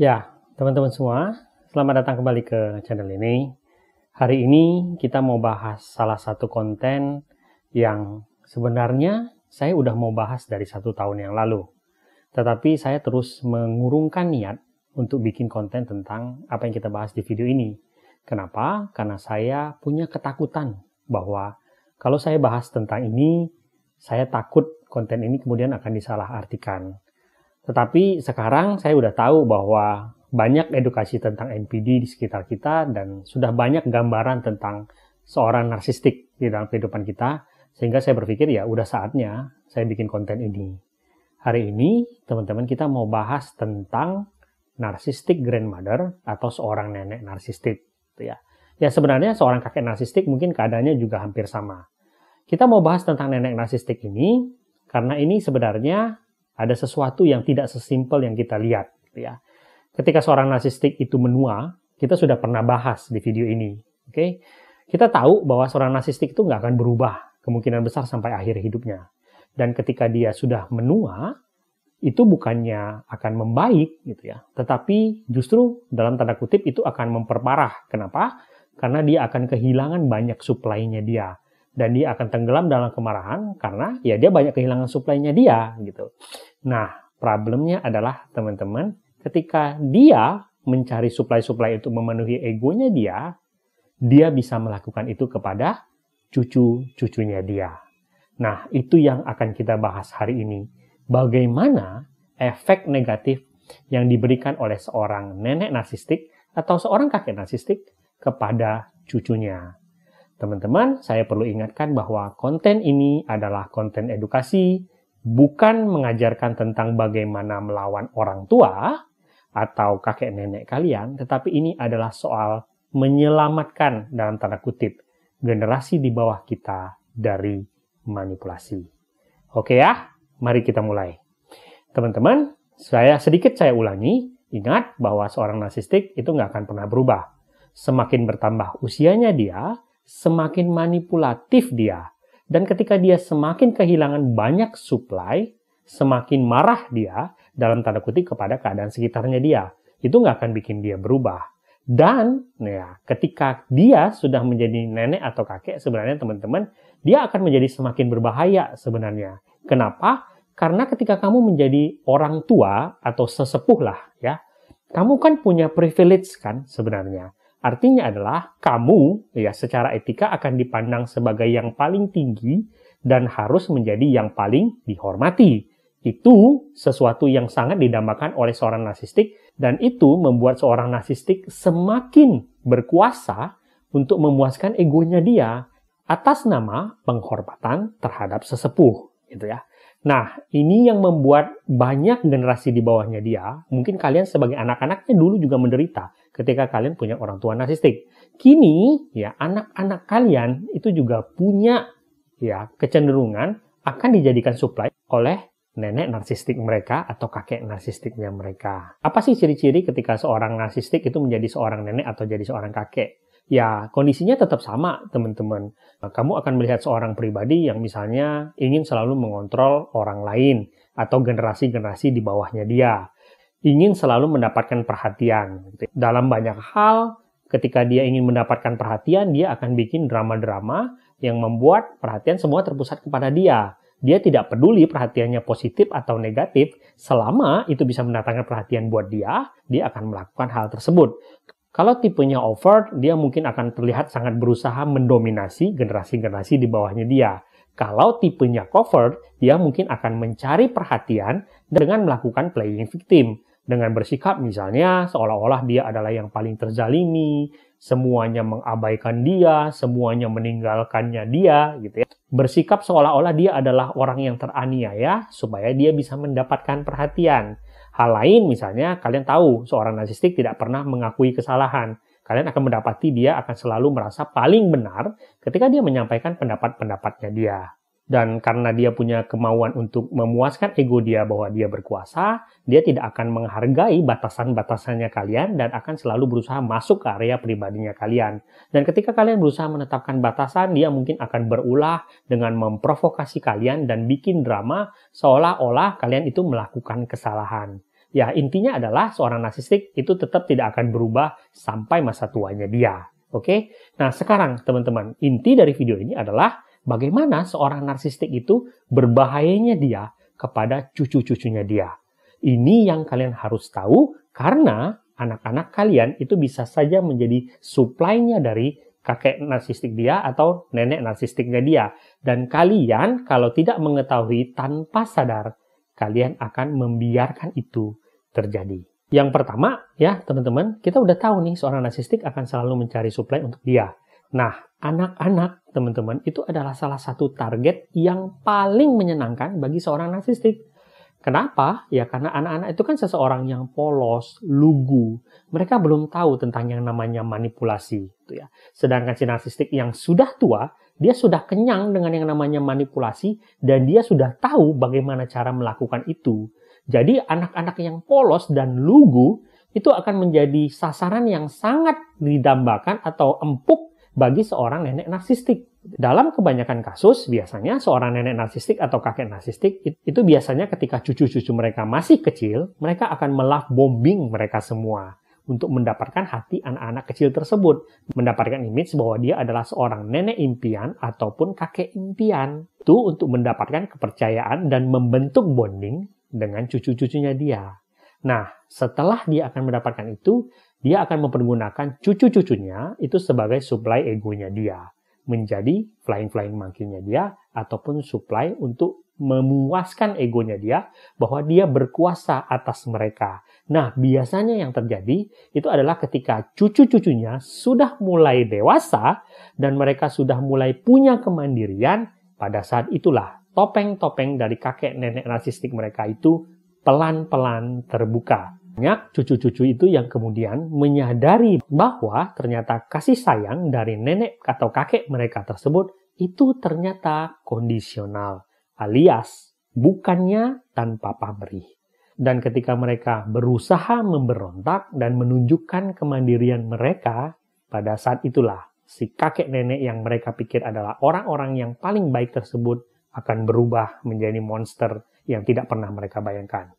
Ya, teman-teman semua, selamat datang kembali ke channel ini. Hari ini kita mau bahas salah satu konten yang sebenarnya saya udah mau bahas dari 1 tahun yang lalu. Tetapi saya terus mengurungkan niat untuk bikin konten tentang apa yang kita bahas di video ini. Kenapa? Karena saya punya ketakutan bahwa kalau saya bahas tentang ini, saya takut konten ini kemudian akan disalahartikan. Tetapi sekarang saya udah tahu bahwa banyak edukasi tentang NPD di sekitar kita dan sudah banyak gambaran tentang seorang narsistik di dalam kehidupan kita, sehingga saya berpikir ya udah saatnya saya bikin konten ini. Hari ini teman-teman kita mau bahas tentang narcissistic grandmother atau seorang nenek narsistik. Ya sebenarnya seorang kakek narsistik mungkin keadaannya juga hampir sama. Kita mau bahas tentang nenek narsistik ini karena ini sebenarnya ada sesuatu yang tidak sesimpel yang kita lihat. Ya. Ketika seorang narsistik itu menua, kita sudah pernah bahas di video ini. Oke? Kita tahu bahwa seorang narsistik itu nggak akan berubah kemungkinan besar sampai akhir hidupnya. Dan ketika dia sudah menua, itu bukannya akan membaik, gitu ya. Tetapi justru dalam tanda kutip itu akan memperparah. Kenapa? Karena dia akan kehilangan banyak suplainya dia. Dan dia akan tenggelam dalam kemarahan karena ya dia banyak kehilangan suplainya dia gitu. Nah, problemnya adalah teman-teman, ketika dia mencari suplai-suplai untuk memenuhi egonya dia bisa melakukan itu kepada cucu-cucunya dia. Nah, itu yang akan kita bahas hari ini. Bagaimana efek negatif yang diberikan oleh seorang nenek narsistik atau seorang kakek narsistik kepada cucunya. Teman-teman, saya perlu ingatkan bahwa konten ini adalah konten edukasi, bukan mengajarkan tentang bagaimana melawan orang tua atau kakek nenek kalian, tetapi ini adalah soal menyelamatkan dalam tanda kutip generasi di bawah kita dari manipulasi. Oke ya, mari kita mulai. Teman-teman, saya ulangi, ingat bahwa seorang narsistik itu nggak akan pernah berubah. Semakin bertambah usianya dia, semakin manipulatif dia. Dan ketika dia semakin kehilangan banyak suplai, semakin marah dia dalam tanda kutip kepada keadaan sekitarnya dia. Itu nggak akan bikin dia berubah. Dan ya, ketika dia sudah menjadi nenek atau kakek, sebenarnya teman-teman, dia akan menjadi semakin berbahaya sebenarnya. Kenapa? Karena ketika kamu menjadi orang tua atau sesepuh lah, ya, kamu kan punya privilege kan sebenarnya. Artinya adalah kamu ya secara etika akan dipandang sebagai yang paling tinggi dan harus menjadi yang paling dihormati. Itu sesuatu yang sangat didambakan oleh seorang narsistik dan itu membuat seorang narsistik semakin berkuasa untuk memuaskan egonya dia atas nama penghormatan terhadap sesepuh, gitu ya. Nah, ini yang membuat banyak generasi di bawahnya dia, mungkin kalian sebagai anak-anaknya dulu juga menderita ketika kalian punya orang tua narsistik. Kini, ya anak-anak kalian itu juga punya ya kecenderungan akan dijadikan suplai oleh nenek narsistik mereka atau kakek narsistiknya mereka. Apa sih ciri-ciri ketika seorang narsistik itu menjadi seorang nenek atau jadi seorang kakek? Ya, kondisinya tetap sama, teman-teman. Kamu akan melihat seorang pribadi yang misalnya ingin selalu mengontrol orang lain atau generasi-generasi di bawahnya dia. Ingin selalu mendapatkan perhatian. Dalam banyak hal, ketika dia ingin mendapatkan perhatian, dia akan bikin drama-drama yang membuat perhatian semua terpusat kepada dia. Dia tidak peduli perhatiannya positif atau negatif, selama itu bisa mendatangkan perhatian buat dia akan melakukan hal tersebut. Kalau tipenya overt, dia mungkin akan terlihat sangat berusaha mendominasi generasi-generasi di bawahnya dia. Kalau tipenya covert, dia mungkin akan mencari perhatian dengan melakukan playing victim. Dengan bersikap misalnya seolah-olah dia adalah yang paling terzalimi, semuanya mengabaikan dia, semuanya meninggalkannya dia, gitu ya. Bersikap seolah-olah dia adalah orang yang teraniaya supaya dia bisa mendapatkan perhatian. Hal lain misalnya, kalian tahu seorang narsistik tidak pernah mengakui kesalahan. Kalian akan mendapati dia akan selalu merasa paling benar ketika dia menyampaikan pendapat-pendapatnya dia. Dan karena dia punya kemauan untuk memuaskan ego dia bahwa dia berkuasa, dia tidak akan menghargai batasan-batasannya kalian dan akan selalu berusaha masuk ke area pribadinya kalian. Dan ketika kalian berusaha menetapkan batasan, dia mungkin akan berulah dengan memprovokasi kalian dan bikin drama seolah-olah kalian itu melakukan kesalahan. Ya, intinya adalah seorang narsistik itu tetap tidak akan berubah sampai masa tuanya dia. Oke? Nah, sekarang teman-teman, inti dari video ini adalah bagaimana seorang narsistik itu berbahayanya dia kepada cucu-cucunya dia. Ini yang kalian harus tahu karena anak-anak kalian itu bisa saja menjadi supply-nya dari kakek narsistik dia atau nenek narsistiknya dia. Dan kalian kalau tidak mengetahui tanpa sadar, kalian akan membiarkan itu terjadi. Yang pertama, ya teman-teman, kita udah tahu nih seorang narsistik akan selalu mencari supply untuk dia. Nah, anak-anak, teman-teman, itu adalah salah satu target yang paling menyenangkan bagi seorang narsistik. Kenapa? Ya karena anak-anak itu kan seseorang yang polos, lugu. Mereka belum tahu tentang yang namanya manipulasi. Gitu ya. Sedangkan si narsistik yang sudah tua, dia sudah kenyang dengan yang namanya manipulasi dan dia sudah tahu bagaimana cara melakukan itu. Jadi anak-anak yang polos dan lugu itu akan menjadi sasaran yang sangat didambakan atau empuk bagi seorang nenek narsistik. Dalam kebanyakan kasus, biasanya seorang nenek narsistik atau kakek narsistik itu biasanya ketika cucu-cucu mereka masih kecil, mereka akan melove bombing mereka semua untuk mendapatkan hati anak-anak kecil tersebut. Mendapatkan image bahwa dia adalah seorang nenek impian ataupun kakek impian. Itu untuk mendapatkan kepercayaan dan membentuk bonding dengan cucu-cucunya dia. Nah, setelah dia akan mendapatkan itu, dia akan mempergunakan cucu-cucunya itu sebagai supply egonya dia. Menjadi flying monkey-nya dia ataupun supply untuk memuaskan egonya dia bahwa dia berkuasa atas mereka. Nah, biasanya yang terjadi itu adalah ketika cucu-cucunya sudah mulai dewasa dan mereka sudah mulai punya kemandirian, pada saat itulah topeng-topeng dari kakek nenek narsistik mereka itu pelan-pelan terbuka. Banyak cucu-cucu itu yang kemudian menyadari bahwa ternyata kasih sayang dari nenek atau kakek mereka tersebut itu ternyata kondisional, alias bukannya tanpa pamrih. Dan ketika mereka berusaha memberontak dan menunjukkan kemandirian mereka, pada saat itulah si kakek nenek yang mereka pikir adalah orang-orang yang paling baik tersebut akan berubah menjadi monster yang tidak pernah mereka bayangkan.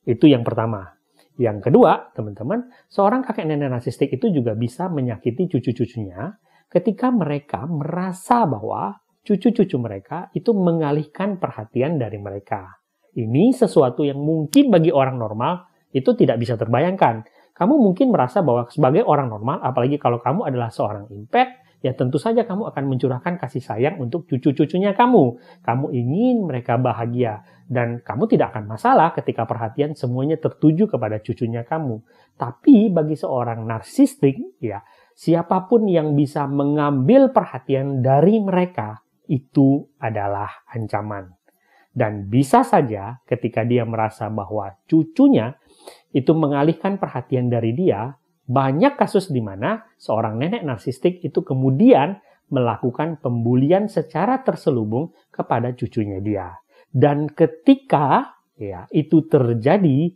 Itu yang pertama. Yang kedua, teman-teman, seorang kakek nenek narsistik itu juga bisa menyakiti cucu-cucunya ketika mereka merasa bahwa cucu-cucu mereka itu mengalihkan perhatian dari mereka. Ini sesuatu yang mungkin bagi orang normal itu tidak bisa terbayangkan. Kamu mungkin merasa bahwa sebagai orang normal, apalagi kalau kamu adalah seorang impen, ya tentu saja kamu akan mencurahkan kasih sayang untuk cucu-cucunya kamu. Kamu ingin mereka bahagia. Dan kamu tidak akan masalah ketika perhatian semuanya tertuju kepada cucunya kamu. Tapi bagi seorang narsistik, ya siapapun yang bisa mengambil perhatian dari mereka, itu adalah ancaman. Dan bisa saja ketika dia merasa bahwa cucunya itu mengalihkan perhatian dari dia, banyak kasus di mana seorang nenek narsistik itu kemudian melakukan pembulian secara terselubung kepada cucunya dia. Dan ketika ya itu terjadi,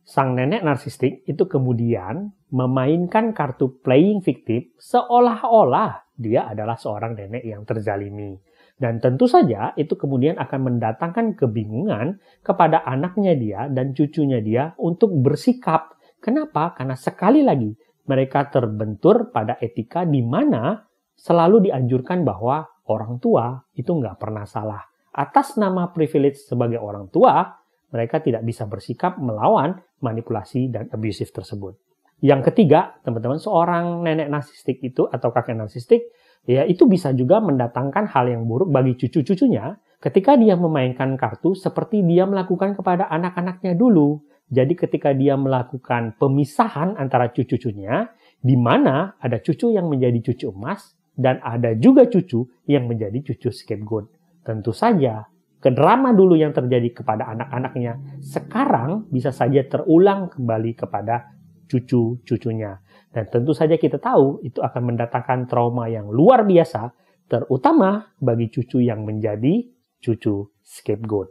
sang nenek narsistik itu kemudian memainkan kartu playing victim seolah-olah dia adalah seorang nenek yang terzalimi. Dan tentu saja itu kemudian akan mendatangkan kebingungan kepada anaknya dia dan cucunya dia untuk bersikap. Kenapa? Karena sekali lagi mereka terbentur pada etika di mana selalu dianjurkan bahwa orang tua itu nggak pernah salah. Atas nama privilege sebagai orang tua, mereka tidak bisa bersikap melawan manipulasi dan abusive tersebut. Yang ketiga, teman-teman, seorang nenek narsistik itu atau kakek narsistik, ya itu bisa juga mendatangkan hal yang buruk bagi cucu-cucunya ketika dia memainkan kartu seperti dia melakukan kepada anak-anaknya dulu. Jadi ketika dia melakukan pemisahan antara cucu-cucunya, di mana ada cucu yang menjadi cucu emas dan ada juga cucu yang menjadi cucu scapegoat. Tentu saja, drama dulu yang terjadi kepada anak-anaknya sekarang bisa saja terulang kembali kepada cucu-cucunya. Dan tentu saja kita tahu itu akan mendatangkan trauma yang luar biasa, terutama bagi cucu yang menjadi cucu scapegoat.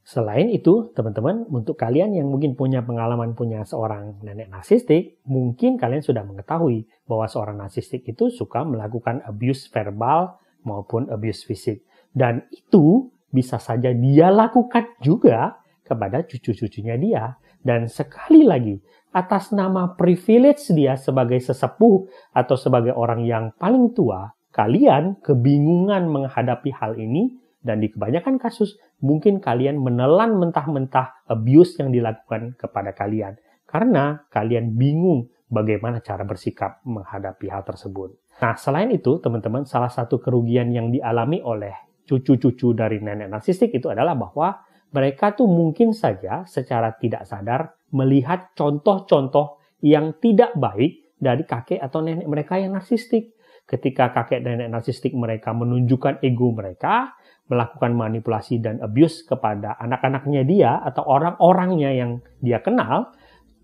Selain itu, teman-teman, untuk kalian yang mungkin punya pengalaman punya seorang nenek narsistik, mungkin kalian sudah mengetahui bahwa seorang narsistik itu suka melakukan abuse verbal maupun abuse fisik. Dan itu bisa saja dia lakukan juga kepada cucu-cucunya dia. Dan sekali lagi, atas nama privilege dia sebagai sesepuh atau sebagai orang yang paling tua, kalian kebingungan menghadapi hal ini, dan di kebanyakan kasus mungkin kalian menelan mentah-mentah abuse yang dilakukan kepada kalian. Karena kalian bingung bagaimana cara bersikap menghadapi hal tersebut. Nah, selain itu, teman-teman, salah satu kerugian yang dialami oleh cucu-cucu dari nenek narsistik itu adalah bahwa mereka tuh mungkin saja secara tidak sadar melihat contoh-contoh yang tidak baik dari kakek atau nenek mereka yang narsistik. Ketika kakek dan nenek narsistik mereka menunjukkan ego mereka, melakukan manipulasi dan abuse kepada anak-anaknya dia atau orang-orangnya yang dia kenal,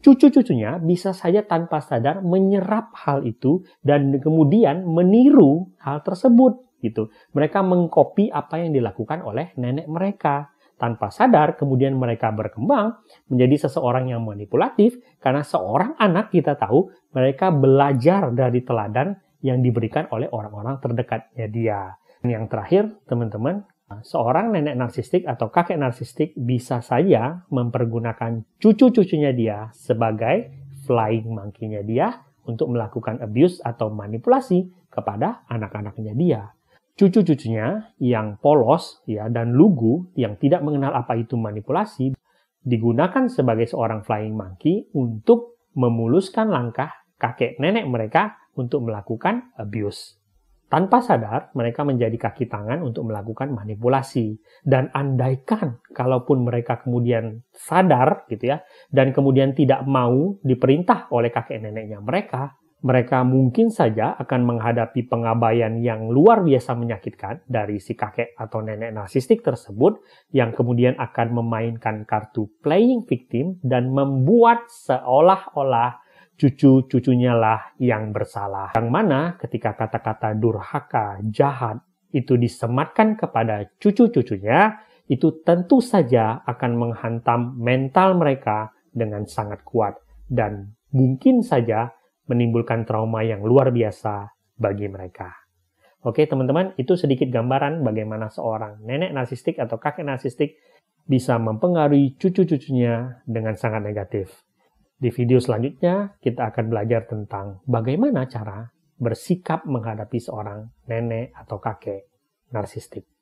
cucu-cucunya bisa saja tanpa sadar menyerap hal itu dan kemudian meniru hal tersebut gitu. Mereka mengcopy apa yang dilakukan oleh nenek mereka. Tanpa sadar, kemudian mereka berkembang menjadi seseorang yang manipulatif karena seorang anak kita tahu mereka belajar dari teladan yang diberikan oleh orang-orang terdekatnya dia. Dan yang terakhir, teman-teman, seorang nenek narsistik atau kakek narsistik bisa saja mempergunakan cucu-cucunya dia sebagai flying monkey-nya dia untuk melakukan abuse atau manipulasi kepada anak-anaknya dia. Cucu-cucunya yang polos ya dan lugu yang tidak mengenal apa itu manipulasi digunakan sebagai seorang flying monkey untuk memuluskan langkah kakek nenek mereka untuk melakukan abuse. Tanpa sadar, mereka menjadi kaki tangan untuk melakukan manipulasi. Dan andaikan, kalaupun mereka kemudian sadar, gitu ya, dan kemudian tidak mau diperintah oleh kakek neneknya mereka mungkin saja akan menghadapi pengabaian yang luar biasa menyakitkan dari si kakek atau nenek narsistik tersebut, yang kemudian akan memainkan kartu playing victim dan membuat seolah-olah cucu-cucunya lah yang bersalah. Yang mana ketika kata-kata durhaka, jahat itu disematkan kepada cucu-cucunya, itu tentu saja akan menghantam mental mereka dengan sangat kuat dan mungkin saja menimbulkan trauma yang luar biasa bagi mereka. Oke teman-teman, itu sedikit gambaran bagaimana seorang nenek narsistik atau kakek narsistik bisa mempengaruhi cucu-cucunya dengan sangat negatif. Di video selanjutnya, kita akan belajar tentang bagaimana cara bersikap menghadapi seorang nenek atau kakek narsistik.